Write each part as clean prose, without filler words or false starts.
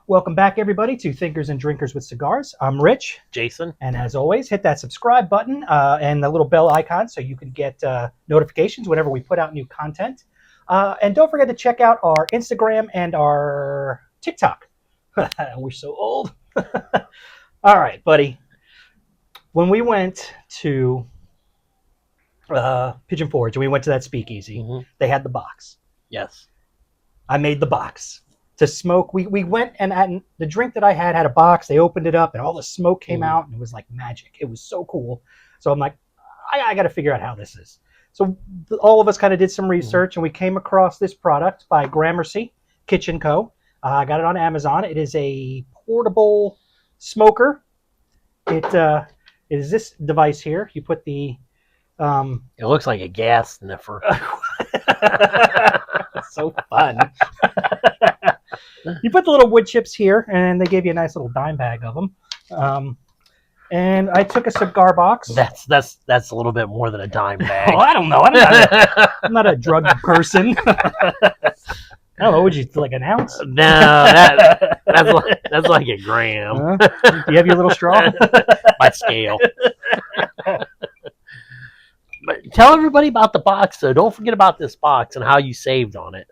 Welcome back, everybody, to Thinkers and Drinkers with Cigars. I'm Rich, Jason. and as always, hit that subscribe button and the little bell icon so you can get notifications whenever we put out new content. And don't forget to check out our Instagram and our TikTok. We're so old. All right, buddy. When we went to Pigeon Forge and we went to that speakeasy, they had the box. Yes. I made the box to smoke. We went and the drink that I had a box. They opened it up and all the smoke came out and it was like magic. It was so cool. So I'm like, I got to figure out how this is. So all of us kind of did some research and we came across this product by Gramercy Kitchen Co. I got it on Amazon. It is a portable smoker. It is this device here. You put the It looks like a gas sniffer. It's so fun. You put the little wood chips here, and they gave you a nice little dime bag of them. And I took a cigar box. That's a little bit more than a dime bag. Well, I don't know. I'm not a drug person. I don't know. Would you like an ounce? No, that's like a gram. Do you have your little straw? By scale. But tell everybody about the box, though. Don't forget about this box and how you saved on it.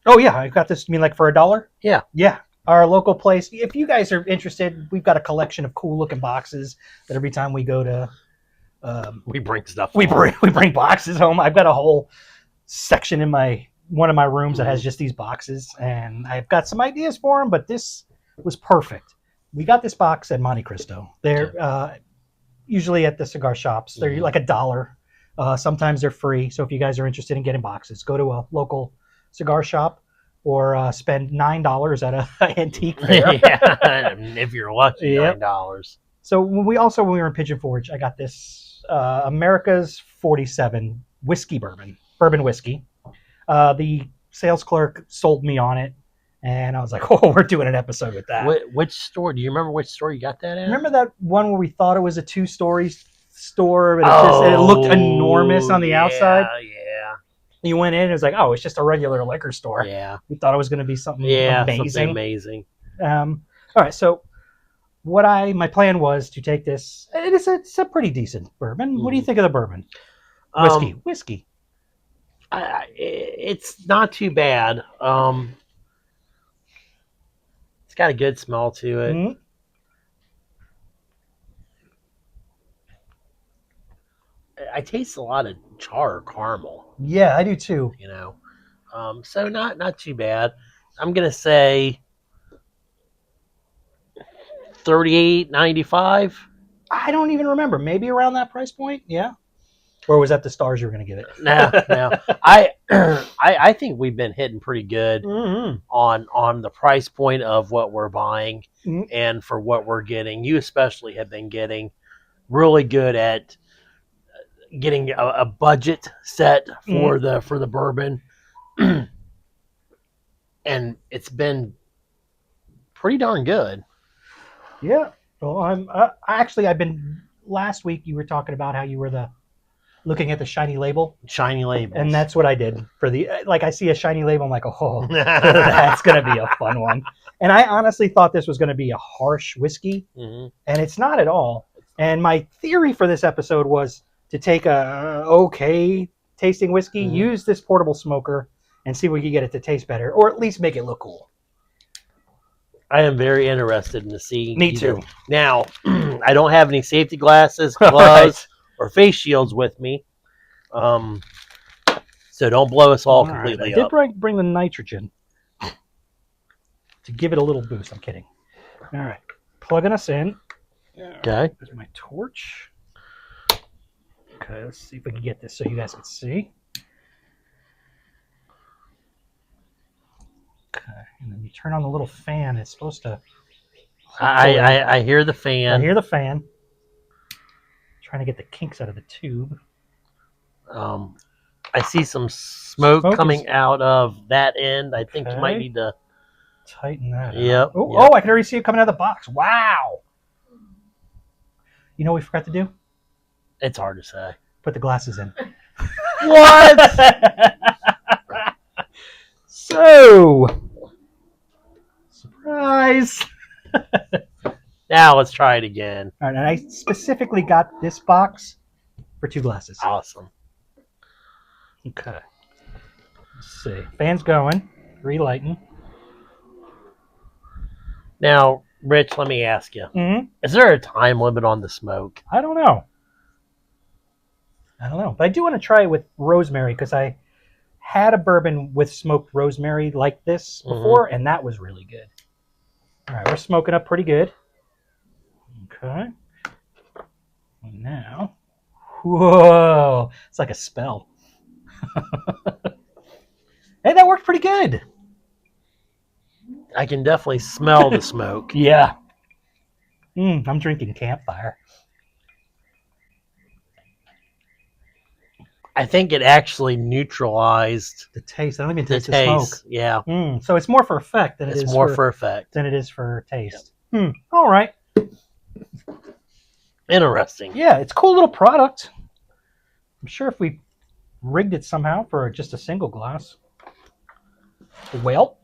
Oh, yeah. I got this, you mean like for $1? Yeah. Yeah. Our local place. If you guys are interested, we've got a collection of cool-looking boxes that every time we go to... we bring stuff We home. bring boxes home. I've got a whole section in one of my rooms that has just these boxes, and I've got some ideas for them, but this was perfect. We got this box at Monte Cristo. They're usually at the cigar shops. They're like $1. Sometimes they're free. So if you guys are interested in getting boxes, go to a local cigar shop or spend $9 at an antique fair. Yeah. If you're lucky, Yep. $9. So when we were in Pigeon Forge, I got this America's 47 whiskey bourbon whiskey. The sales clerk sold me on it, and I was like, "Oh, we're doing an episode with that." Which store? Do you remember which store you got that at? Remember that one where we thought it was a 2-story store, but it looked enormous on the outside? Yeah. You went in, and it was like, "Oh, it's just a regular liquor store." Yeah. We thought it was going to be something amazing. Something amazing. All right, so my plan was to take this. It's a pretty decent bourbon. What do you think of the bourbon? Whiskey. It's not too bad. It's got a good smell to it. Mm-hmm. I taste a lot of char or caramel. Yeah, I do too. So not too bad. I'm gonna say $38.95. I don't even remember. Maybe around that price point. Yeah. Or was that the stars you were going to give it? No. I think we've been hitting pretty good on the price point of what we're buying and for what we're getting. You especially have been getting really good at getting a budget set for the bourbon, and it's been pretty darn good. Yeah. Well, I've been last week. You were talking about how you were looking at the shiny label. Shiny labels. And that's what I did for I see a shiny label. I'm like, oh, that's going to be a fun one. And I honestly thought this was going to be a harsh whiskey, and it's not at all. And my theory for this episode was to take a okay tasting whiskey, use this portable smoker, and see if we can get it to taste better, or at least make it look cool. I am very interested in the see. Me too. Now, I don't have any safety glasses, gloves, or face shields with me, so don't blow us all completely I up. did bring the nitrogen to give it a little boost. I'm kidding. All right, plugging us in. Okay. There's my torch. Okay, let's see if we can get this so you guys can see. Okay, and then you turn on the little fan. It's supposed to. I hear the fan. I hear the fan. Trying to get the kinks out of the tube. I see some smoke coming out of that end. I think you might need to tighten that. Yep. Oh, I can already see it coming out of the box. Wow. You know what we forgot to do? It's hard to say. Put the glasses in. What? So, surprise. guys. Now let's try it again. All right, and I specifically got this box for 2 glasses. Awesome. Okay. Let's see. Fan's going. Relighting. Now, Rich, let me ask you. Mm-hmm. Is there a time limit on the smoke? I don't know. But I do want to try it with rosemary because I had a bourbon with smoked rosemary like this before, and that was really good. All right, we're smoking up pretty good. Okay. And now, whoa, it's like a spell. Hey, that worked pretty good. I can definitely smell the smoke. Yeah. I'm drinking campfire. I think it actually neutralized The taste. I don't even the taste the smoke. taste. Yeah, So it's more for effect than it's more for effect. than it is for taste. All right. Interesting. Yeah, it's a cool little product. I'm sure if we rigged it somehow for just a single glass. Well,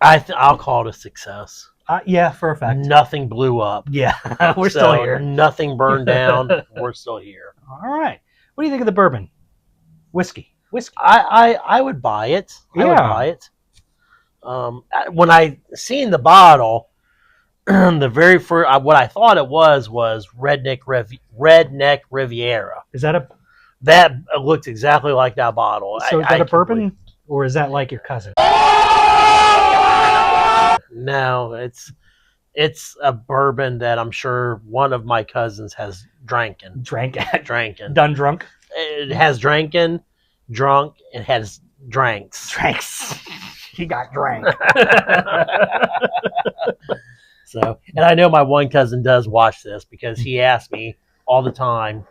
I'll call it a success. yeah, for a fact. Nothing blew up. Yeah, we're still here. Nothing burned down. We're still here. All right. What do you think of the bourbon? Whiskey. I would buy it. I would Yeah. buy it. When I seen the bottle, the very first what I thought it was Redneck Riviera. Is that a That looked exactly like that bottle. so? Is that a bourbon, or is that like your cousin? No, it's a bourbon that I'm sure one of my cousins has dranken. Drankin. Done drunk. It has dranken, drunk, it has dranks. Dranks. He got drank. So, and I know my one cousin does watch this because he asks me all the time,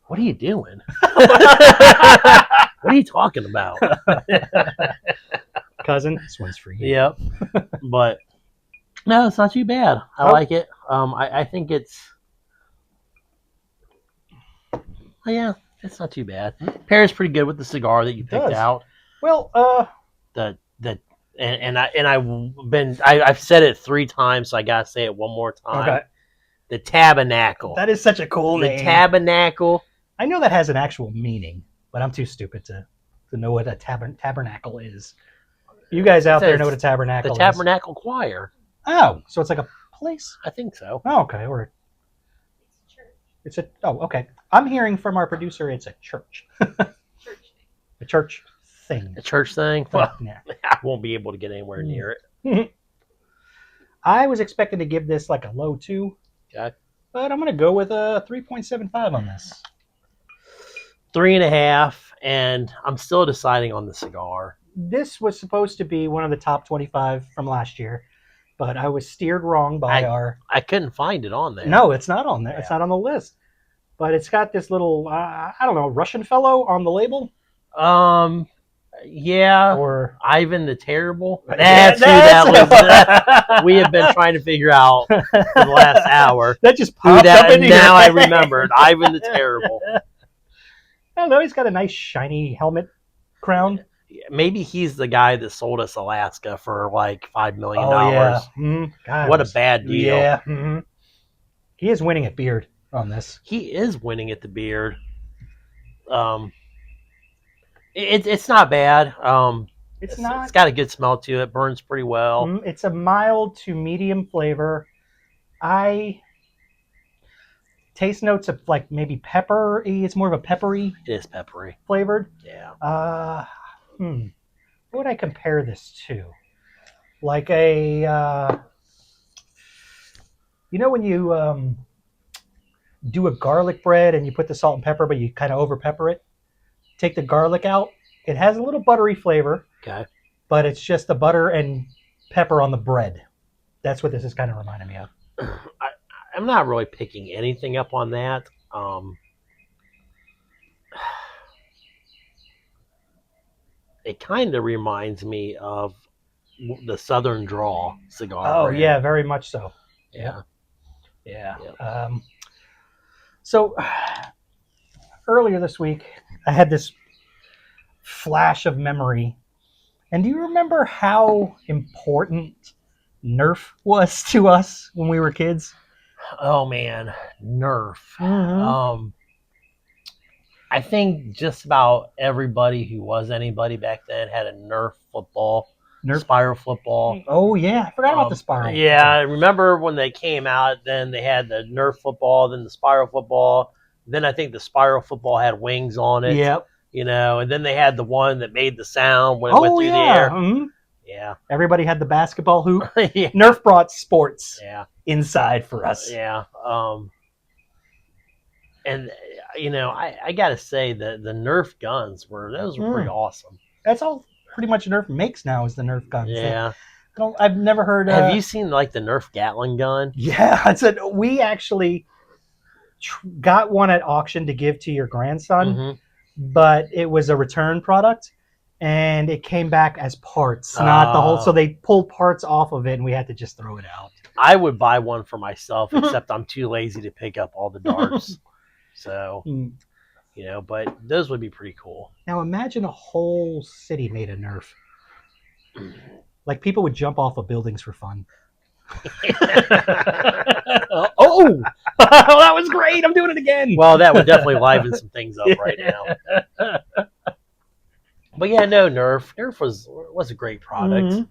"What are you doing? What are you talking about?" Cousin, this one's for you. Yep. But no, it's not too bad. I like it. I think it's it's not too bad. Pairs pretty good with the cigar that you picked does. out. Well, I've said it 3 times, so I gotta say it one more time. okay. The Tabernacle. That is such a cool The name. Tabernacle. I know that has an actual meaning, but I'm too stupid to know what a tabernacle is. You guys out there know what a tabernacle The is. Tabernacle Choir. Oh, so it's like a place? I think so. Oh, okay. Or it's a okay. I'm hearing from our producer it's a church. A church thing. A church thing? Well, Well, I won't be able to get anywhere near it. I was expecting to give this like a low 2. Okay. But I'm going to go with a 3.75 on this. 3.5, and I'm still deciding on the cigar. This was supposed to be one of the top 25 from last year, but I was steered wrong by our... I couldn't find it on there. No, it's not on there. Yeah. It's not on the list. But it's got this little, I don't know, Russian fellow on the label? Yeah. Or Ivan the Terrible. That's That's who that was. We have been trying to figure out for the last hour. that just Who popped that, up into now I your head. remembered. Ivan the Terrible. I don't know. He's got a nice shiny helmet crown. Maybe he's the guy that sold us Alaska for like $5 million. Oh, yeah. God, What a bad deal. Yeah. He is winning at beard on this. He is winning at the beard. It's not bad. It's not. It's got a good smell to it. Burns pretty well. It's a mild to medium flavor. I taste notes of like maybe peppery. It's more of a peppery It is peppery. flavored. Yeah. What would I compare this to? Like a, when you do a garlic bread and you put the salt and pepper, but you kind of over pepper it. Take the garlic out. It has a little buttery flavor. Okay. But it's just the butter and pepper on the bread. That's what this is kind of reminding me of. I'm not really picking anything up on that. It kind of reminds me of the Southern Draw cigar. Oh, brand. yeah, very much so. Yeah. Yeah. Yeah. So earlier this week, I had this flash of memory, And do you remember how important Nerf was to us when we were kids? Oh man, Nerf. Mm-hmm. I think just about everybody who was anybody back then had a Nerf football, Nerf. spiral football. Oh yeah, I forgot about the spiral. Yeah, I remember when they came out. Then they had the Nerf football, then the spiral football. Then I think the spiral football had wings on it. Yep. And then they had the one that made the sound when it went through the air. Mm-hmm. Yeah. Everybody had the basketball hoop. Yeah. Nerf brought sports Yeah. inside for us. Yeah. And I gotta say that the Nerf guns were pretty awesome. That's all pretty much Nerf makes now is the Nerf guns. Yeah. I've never heard. Have you seen like the Nerf Gatling gun? Yeah, I said we actually got one at auction to give to your grandson, but it was a return product, and it came back as parts, not the whole. So they pulled parts off of it, and we had to just throw it out. I would buy one for myself, except I'm too lazy to pick up all the darts. So, but those would be pretty cool. Now imagine a whole city made of Nerf. Like people would jump off of buildings for fun. Oh, that was great! I'm doing it again. Well, that would definitely liven some things up right now. But yeah, no, Nerf. Nerf was a great product.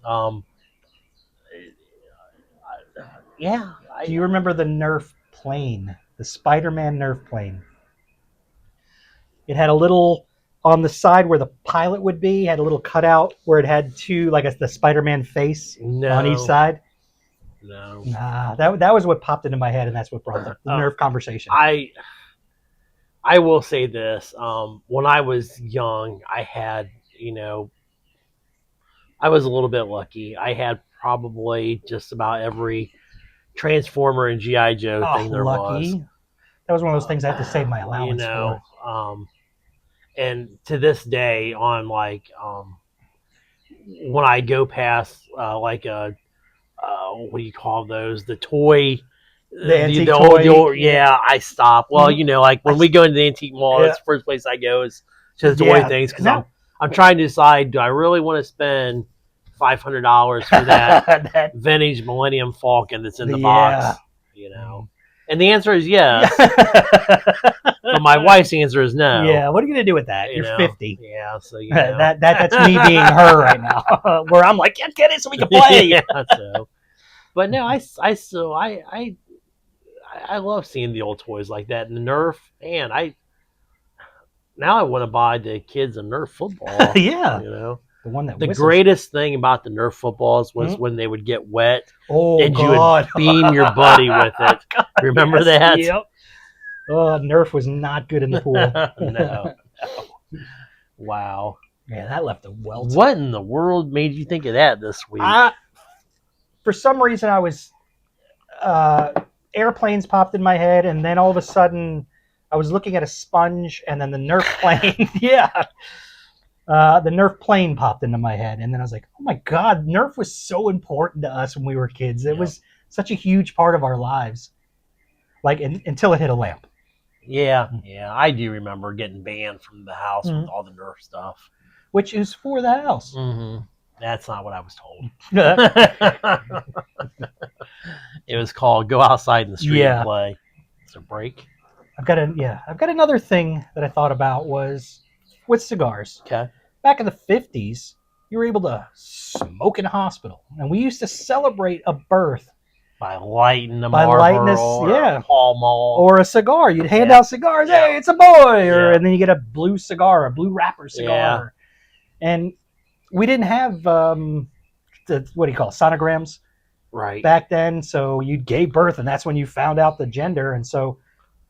Yeah. Do you remember the Nerf plane? The Spider-Man Nerf plane. It had a little on the side where the pilot would be. Had a little cutout where it had two, like the Spider-Man face on each side. No. Nah, that was what popped into my head, and that's what brought the Nerf conversation. I will say this. When I was young, I had, I was a little bit lucky. I had probably just about every Transformer and G.I. Joe thing there was. That was one of those things I had to save my allowance for. And to this day, on when I go past what do you call those? The toy, the antique toy. I stop. Well, when we go into the antique mall, that's the first place I go is to the toy things because I'm trying to decide: do I really want to spend $500 for that vintage Millennium Falcon that's in the box? And the answer is yes. But my wife's answer is no. Yeah, what are you going to do with that? You're 50. Yeah, so that's me being her right now. Where I'm like, get it so we can play. Yeah, so. But no, I love seeing the old toys like that. And the Nerf, man, now I want to buy the kids a Nerf football. Yeah. The one that the greatest thing about the Nerf footballs was when they would get wet and you would beam your buddy with it. God, remember that? Yep. Oh, Nerf was not good in the pool. No. Wow. Yeah, that left a welt. What in the world made you think of that this week? For some reason, I was airplanes popped in my head, and then all of a sudden, I was looking at a sponge, and then the Nerf plane. Yeah. The Nerf plane popped into my head, and then I was like, oh my God, Nerf was so important to us when we were kids. It was such a huge part of our lives, until it hit a lamp. Yeah, I do remember getting banned from the house with all the Nerf stuff. Which is for the house. Mm-hmm. That's not what I was told. It was called go outside in the street and play. It's a break. I've got another thing that I thought about was with cigars. Okay. Back in the 50s, you were able to smoke in a hospital. And we used to celebrate a birth by lighting a Marlboro or a Pall Mall. Or a cigar. You'd hand out cigars. Yeah. Hey, it's a boy. And then you get a blue cigar, a blue wrapper cigar. Yeah. And we didn't have, what do you call it, sonograms back then. So you gave birth, and that's when you found out the gender. And so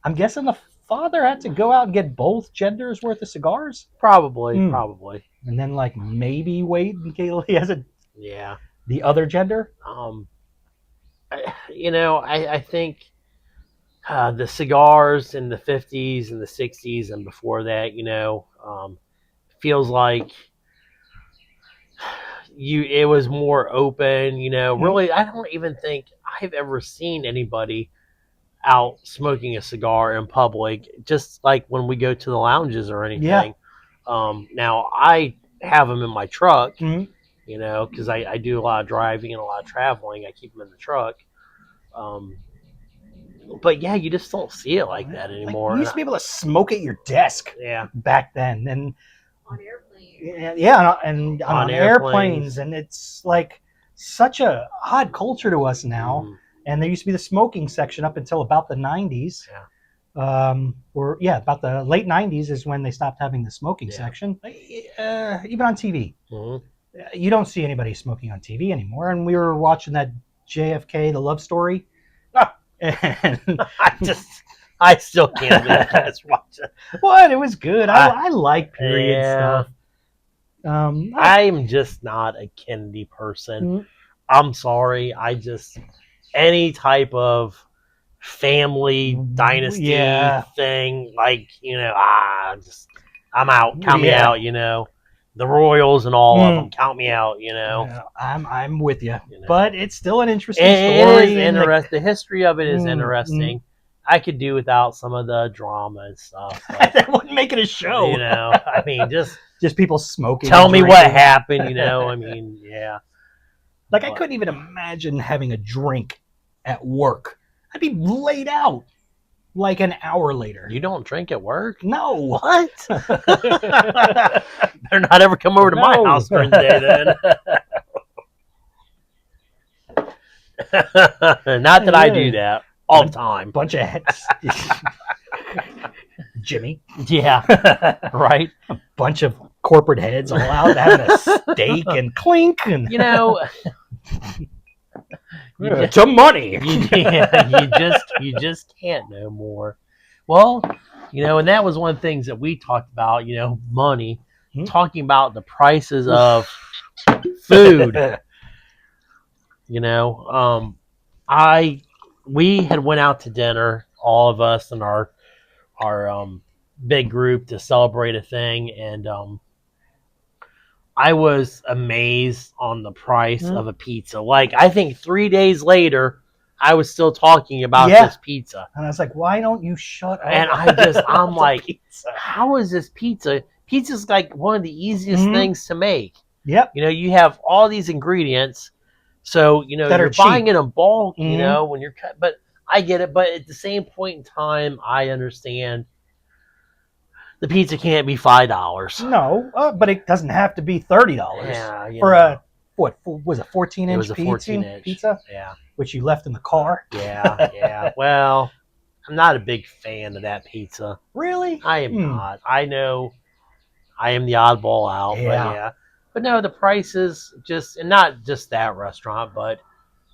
I'm guessing the father had to go out and get both genders worth of cigars? Probably. And then, maybe wait until he has the other gender? I think the cigars in the 50s and the 60s and before that, feels like it was more open, really. I don't even think I've ever seen anybody out smoking a cigar in public, just like when we go to the lounges or anything. Now I have them in my truck, You know, because I do a lot of driving and a lot of traveling. I keep them in the truck. But yeah, you just don't see it like that anymore. Like, you used to be able to smoke at your desk Yeah, back then, and On airplanes. and On on airplanes, and it's like such a odd culture to us now. Mhm. And there used to be the smoking section up until about the 90s. Or about the late 90s is when they stopped having the smoking Yeah. section. Even on TV, Mhm. you don't see anybody smoking on TV anymore. And we were watching that JFK, the love story. And I still can't believe that's watching. what? It was good. I like period Yeah. stuff. I'm just not a Kennedy person. Mhm. I'm sorry. Any type of family dynasty Yeah. thing, like, I'm out. Count me Yeah. out, The Royals and all of Mm. them, count me out, Yeah, I'm with you, You know. but it's still an interesting It story. is and interesting. The history of it is Mm, interesting. I could do without some of the drama and stuff. But, that wouldn't make it a show. I mean, just people smoking. tell and me what drinking. happened, I mean, yeah. Like, I couldn't even imagine having a drink at work. I'd be laid out like an hour later. You don't drink at work? No. What? Better not ever come over to my No. house during the day then. Not that I do that all the time. Bunch of heads. Jimmy. Yeah, right. Bunch of corporate heads all out having a steak and clink and to money. You just can't no more. Well, and that was one of the things that we talked about. Money, talking about the prices of food. We had went out to dinner, all of us and our big group, to celebrate a thing, and I was amazed on the price of a pizza. Like, I think 3 days later, I was still talking about this pizza. And I was like, why don't you shut up? And I'm like, pizza. How is this pizza? Pizza's like one of the easiest things to make. Yep. You have all these ingredients. So, that you're buying it in bulk, Mhm. when you're cut. But I get it. But at the same point in time, I understand the pizza can't be $5. No, but it doesn't have to be $30 Yeah, for a what was a 14-inch It was a 14-inch pizza, Yeah, which you left in the car. yeah. Well, I'm not a big fan of that pizza. Really? I am not. I know I am the oddball out, but yeah. But no, the prices and not just that restaurant, but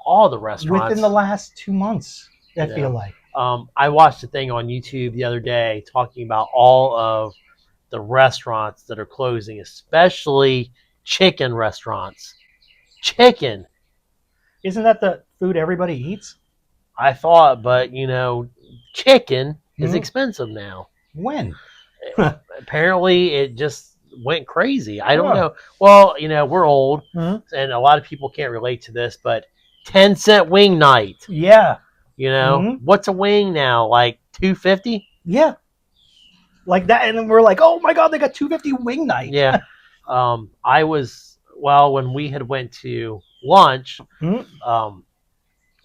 all the restaurants Within the last 2 months, I feel like. I watched a thing on YouTube the other day talking about all of the restaurants that are closing, especially chicken restaurants. Chicken. Isn't that the food everybody eats? I thought, but chicken is expensive now. When? Apparently, it just went crazy. I don't know. Well, we're old, and a lot of people can't relate to this, but 10-cent wing night. Yeah. What's a wing now? Like $2.50? Yeah. Like that, and then we're like, oh my god, they got $2.50 wing night. Yeah. When we had went to lunch,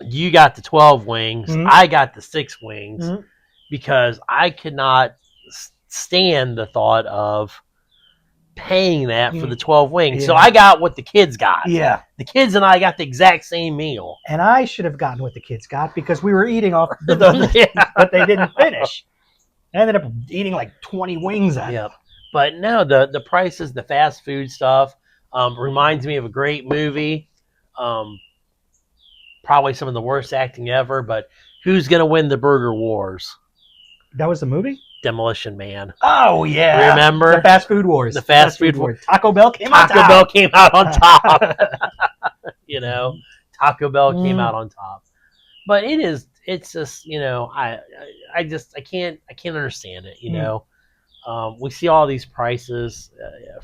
you got the 12 wings. I got the 6 wings because I could not stand the thought of paying that for the 12 wings. Yeah. So I got what the kids got. Yeah. The kids and I got the exact same meal. And I should have gotten what the kids got because we were eating off but they didn't finish. I ended up eating like 20 wings out of it. But no, the prices, the fast food stuff, reminds me of a great movie. Probably some of the worst acting ever, but who's going to win the burger wars? That was the movie? Demolition Man. Oh, yeah. Remember? The fast food wars. The fast food wars. Taco Bell came out Taco Bell came out on top. Taco Bell came out on top. But it's just, I can't understand it, we see all these prices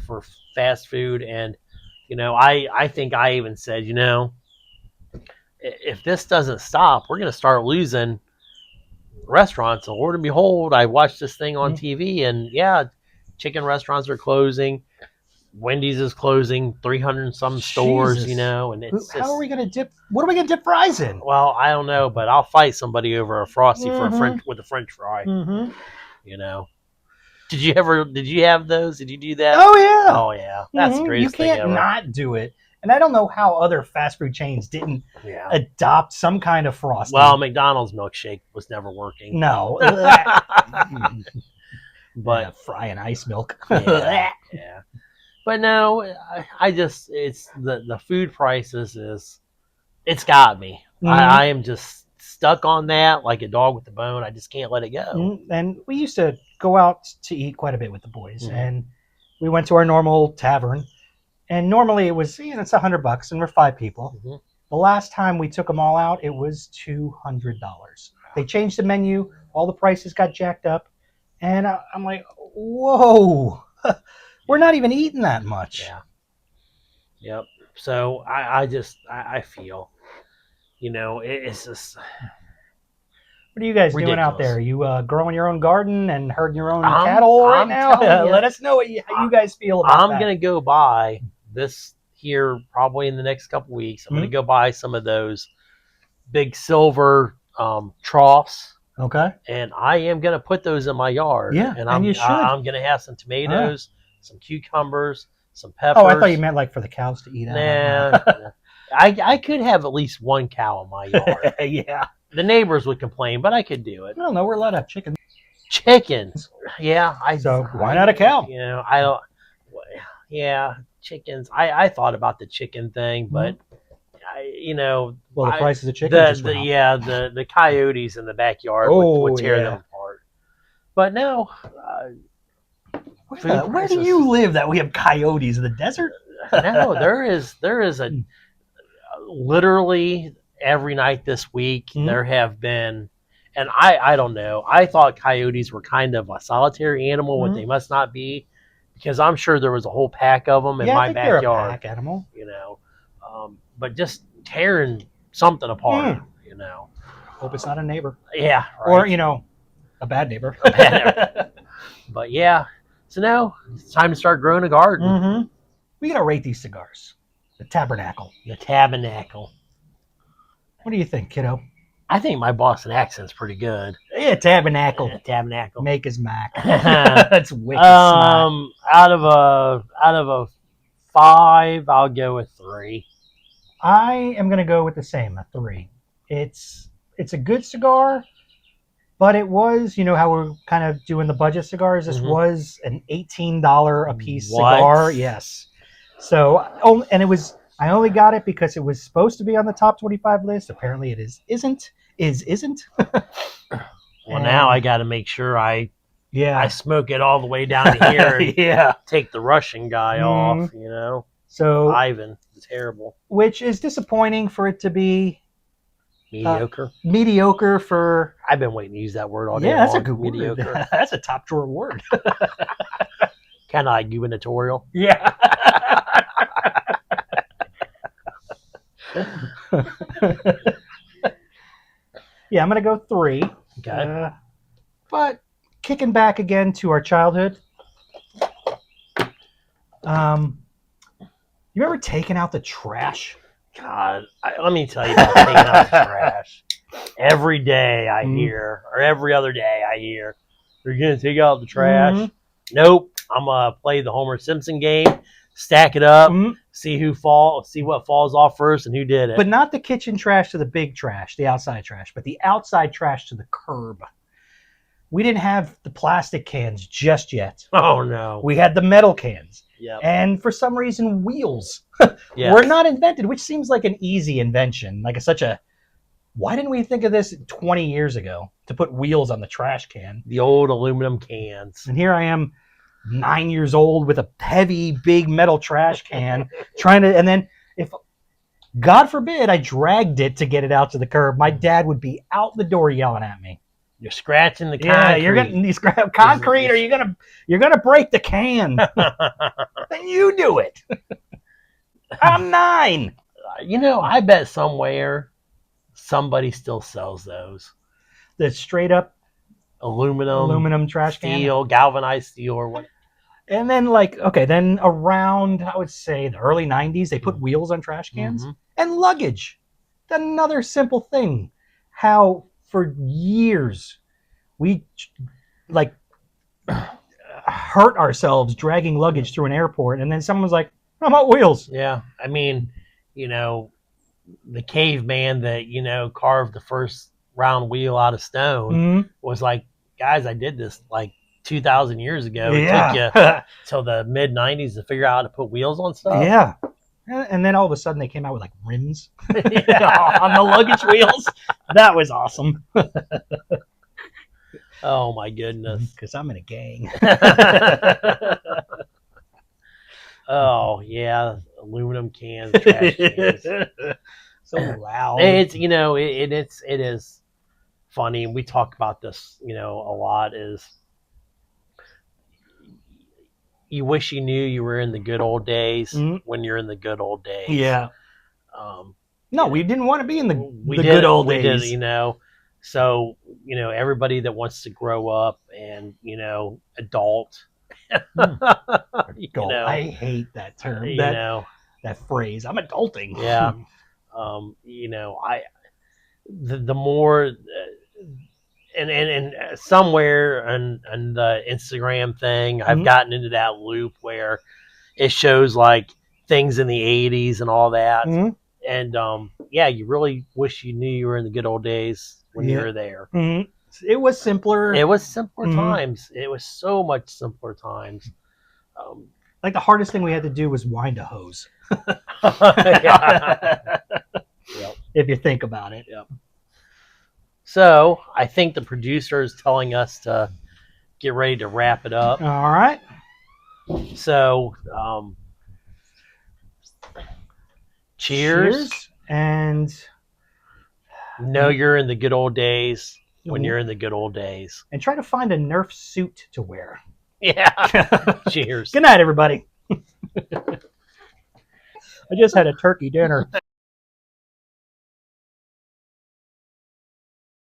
for fast food, and I think I even said, if this doesn't stop, we're going to start losing restaurants. And Lord and behold, I watched this thing on TV, and chicken restaurants are closing. Wendy's is closing 300 and some stores, Jesus. you know, and it's How are we gonna dip? What are we gonna dip fries in? well, I don't know, but I'll fight somebody over a Frosty for a Mhm. with a French fry, Mm-hmm. you know. Did you have those? Did you do that? Oh yeah. Oh yeah, that's the You greatest thing can't ever. not do it. And I don't know how other fast food chains didn't Yeah. adopt some kind of frosting. Well, McDonald's milkshake was never working. No. But yeah, fry and ice milk. yeah. But no, I just it's the food prices it's got me. I am just stuck on that like a dog with a bone. I just can't let it go. And we used to go out to eat quite a bit with the boys, and we went to our normal tavern. And normally it was, it's $100, and we're 5 people. Mm-hmm. The last time we took them all out, it was $200. They changed the menu, all the prices got jacked up, and I'm like, whoa, we're not even eating that much. Yeah. Yep. So I feel, it's just. What are you guys ridiculous. doing out there? Are you growing your own garden and herding your own cattle right now? Let us know how you guys feel about that. I'm going to go buy this here probably in the next couple weeks. I'm going to go buy some of those big silver troughs. Okay. And I am going to put those in my yard. Yeah, and you should. I'm going to have some tomatoes, some cucumbers, some peppers. Oh, I thought you meant like for the cows to eat out. Nah. I could have at least one cow in my yard. Yeah. The neighbors would complain, but I could do it. No, we're allowed to have chickens. Chickens. Yeah. So why not a cow? I don't. Yeah, chickens. I thought about the chicken thing, but well, the prices of chickens. The coyotes in the backyard would tear them apart. But no. Where do you live that we have coyotes in the desert? No, there is a literally every night this week there have been, and I don't know. I thought coyotes were kind of a solitary animal, what they must not be, because I'm sure there was a whole pack of them in my backyard. They're a pack animal, but just tearing something apart. Hope it's not a neighbor. Yeah, right. Or a bad neighbor. But yeah, so now it's time to start growing a garden. We gotta rate these cigars. The Tabernacle. The Tabernacle. What do you think, kiddo? I think my Boston accent's pretty good. Yeah, Tabernacle. Yeah, Tabernacle. Make his Mac. That's wicked smart. Out of a 5, I'll go with 3. I am gonna go with the same, a 3. It's a good cigar, but it was, how we're kind of doing the budget cigars. This was an $18 a piece cigar. Yes. So, and it was. I only got it because it was supposed to be on the top 25 list. Apparently, it isn't. Well, now I got to make sure I I smoke it all the way down to here. And take the Russian guy off. So Ivan, it's terrible. Which is disappointing for it to be mediocre. Mediocre for. I've been waiting to use that word all day. Yeah, that's a good mediocre. Word. That's a top drawer word. Kind of like gubernatorial. Yeah. Yeah, I'm gonna go 3. Okay. But kicking back again to our childhood. You remember taking out the trash? God, let me tell you about taking out the trash. Every day I hear, or every other day I hear, you're gonna take out the trash. Nope. I'm gonna play the Homer Simpson game, stack it up, see what falls off first and who did it. But not the kitchen trash to the big trash, the outside trash, but the outside trash to the curb. We didn't have the plastic cans just yet. Oh no. We had the metal cans. Yep. And for some reason, wheels were not invented, which seems like an easy invention. Why didn't we think of this 20 years ago to put wheels on the trash can? The old aluminum cans. And here I am, 9 years old with a heavy, big metal trash can and then if, God forbid, I dragged it to get it out to the curb, my dad would be out the door yelling at me. You're scratching the concrete. Yeah, you're gonna scrap concrete, or you're gonna break the can. Then you do it. I'm 9. I bet somewhere somebody still sells those. The straight up aluminum trash can, steel, galvanized steel, or what? And then then around I would say the early 90s, they put wheels on trash cans and luggage. Another simple thing. How for years we like hurt ourselves dragging luggage through an airport, and then someone was like, "How about wheels?" Yeah, I mean, the caveman that carved the first round wheel out of stone was like, guys, I did this like 2,000 years ago. It took you till the mid 90s to figure out how to put wheels on stuff. Yeah. And then all of a sudden they came out with like rims on the luggage wheels. That was awesome. Oh my goodness. Because I'm in a gang. Oh yeah, aluminum cans, trash cans. So loud. It's it is funny. We talk about this a lot. Is you wish you knew you were in the good old days when you're in the good old days. Yeah. No, we didn't want to be in the good old days. We did, so everybody that wants to grow up and adult. I hate that term. That phrase. I'm adulting. Yeah. The more and somewhere on the Instagram thing, I've gotten into that loop where it shows like things in the 80s and all that. And you really wish you knew you were in the good old days when you were there. It was simpler. It was simpler times. It was so much simpler times. Like the hardest thing we had to do was wind a hose. Yep. If you think about it. Yep. So I think the producer is telling us to get ready to wrap it up. All right. So cheers. And know you're in the good old days when you're in the good old days. And try to find a Nerf suit to wear. Yeah. Cheers. Good night, everybody. I just had a turkey dinner.